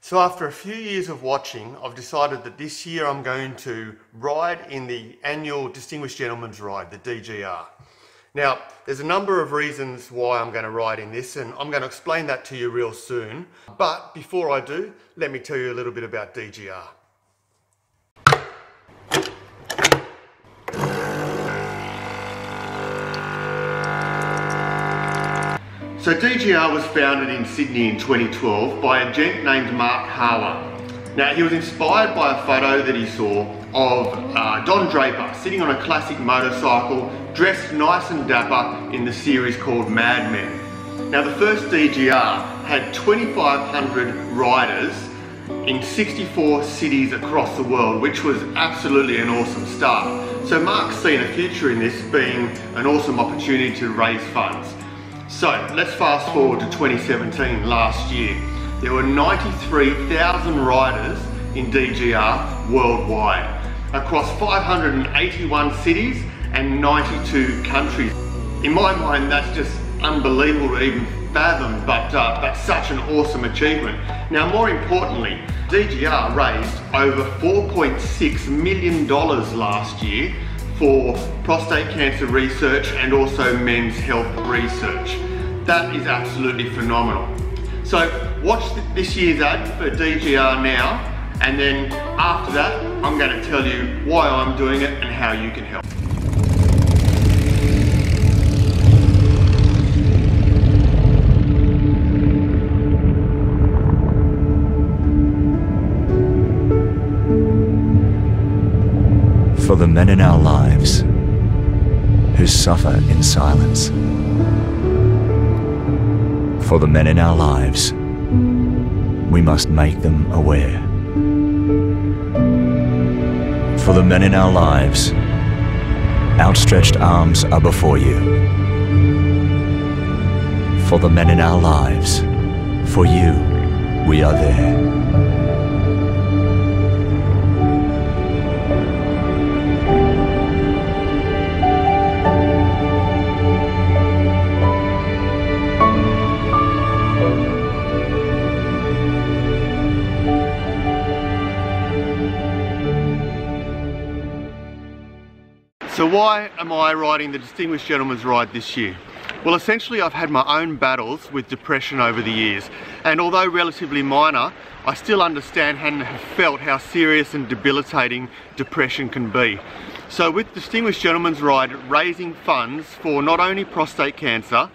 So after a few years of watching, I've decided that this year I'm going to ride in the annual Distinguished Gentleman's Ride, the DGR. Now, there's a number of reasons why I'm going to ride in this, and I'm going to explain that to you real soon. But before I do, let me tell you a little bit about DGR. So DGR was founded in Sydney in 2012 by a gent named Mark Harwood. Now, he was inspired by a photo that he saw of Don Draper sitting on a classic motorcycle, dressed nice and dapper in the series called Mad Men. Now, the first DGR had 2,500 riders in 64 cities across the world, which was absolutely an awesome start. So Mark's seen a future in this being an awesome opportunity to raise funds. So let's fast forward to 2017, last year. There were 93,000 riders in DGR worldwide, across 581 cities and 92 countries. In my mind, that's just unbelievable to even fathom, but that's such an awesome achievement. Now, more importantly, DGR raised over $4.6 million last year for prostate cancer research and also men's health research. That is absolutely phenomenal. So watch this year's ad for DGR now, and then after that, I'm going to tell you why I'm doing it and how you can help. For the men in our lives who suffer in silence. For the men in our lives, we must make them aware. For the men in our lives, outstretched arms are before you. For the men in our lives, for you, we are there. So why am I riding the Distinguished Gentleman's Ride this year? Well, essentially I've had my own battles with depression over the years, and although relatively minor, I still understand and have felt how serious and debilitating depression can be. So with Distinguished Gentleman's Ride raising funds for not only prostate cancer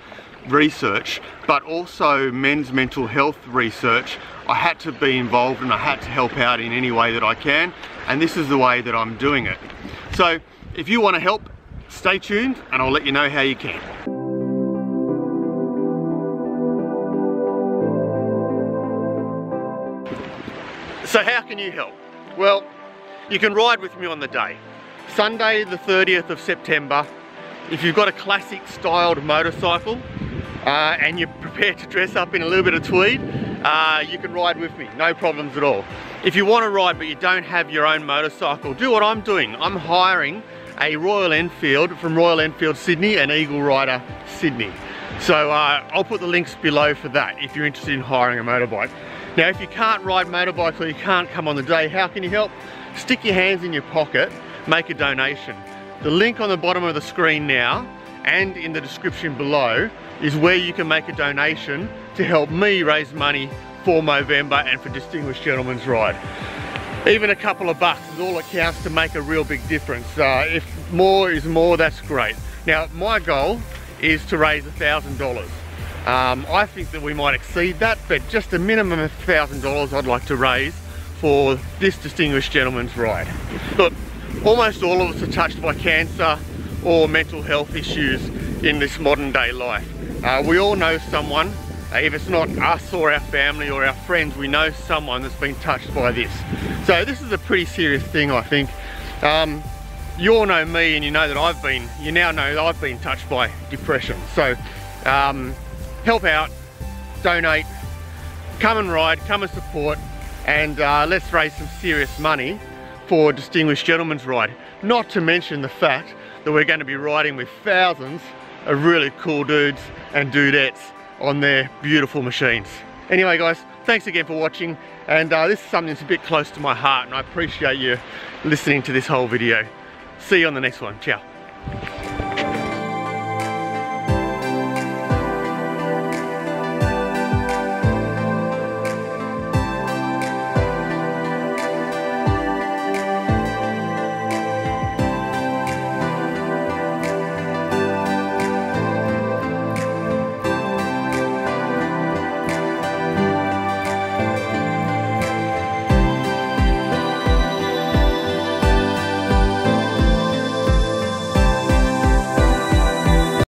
research, but also men's mental health research, I had to be involved and I had to help out in any way that I can, and this is the way that I'm doing it. So if you want to help, stay tuned and I'll let you know how you can. So how can you help? Well, you can ride with me on the day. Sunday the 30th of September, if you've got a classic styled motorcycle and you're prepared to dress up in a little bit of tweed, you can ride with me, no problems at all. If you want to ride but you don't have your own motorcycle, do what I'm doing. I'm hiring a Royal Enfield from Royal Enfield Sydney and Eagle Rider Sydney. So I'll put the links below for that if you're interested in hiring a motorbike. Now, if you can't ride motorbikes or you can't come on the day, how can you help? Stick your hands in your pocket, make a donation. The link on the bottom of the screen now and in the description below is where you can make a donation to help me raise money for Movember and for Distinguished Gentleman's Ride. Even a couple of bucks is all it counts to make a real big difference. If more is more, that's great. Now, my goal is to raise $1,000. I think that we might exceed that, but just a minimum of $1,000 I'd like to raise for this Distinguished Gentleman's Ride. Look, almost all of us are touched by cancer or mental health issues in this modern day life. We all know someone, if it's not us or our family or our friends, we know someone that's been touched by this. So this is a pretty serious thing, I think. You all know me, and you know that you now know that I've been touched by depression. So help out, donate, come and ride, come and support, and let's raise some serious money for Distinguished Gentleman's Ride. Not to mention the fact that we're going to be riding with thousands of really cool dudes and dudettes on their beautiful machines. Anyway guys, thanks again for watching, and this is something that's a bit close to my heart, and I appreciate you listening to this whole video. See you on the next one. Ciao.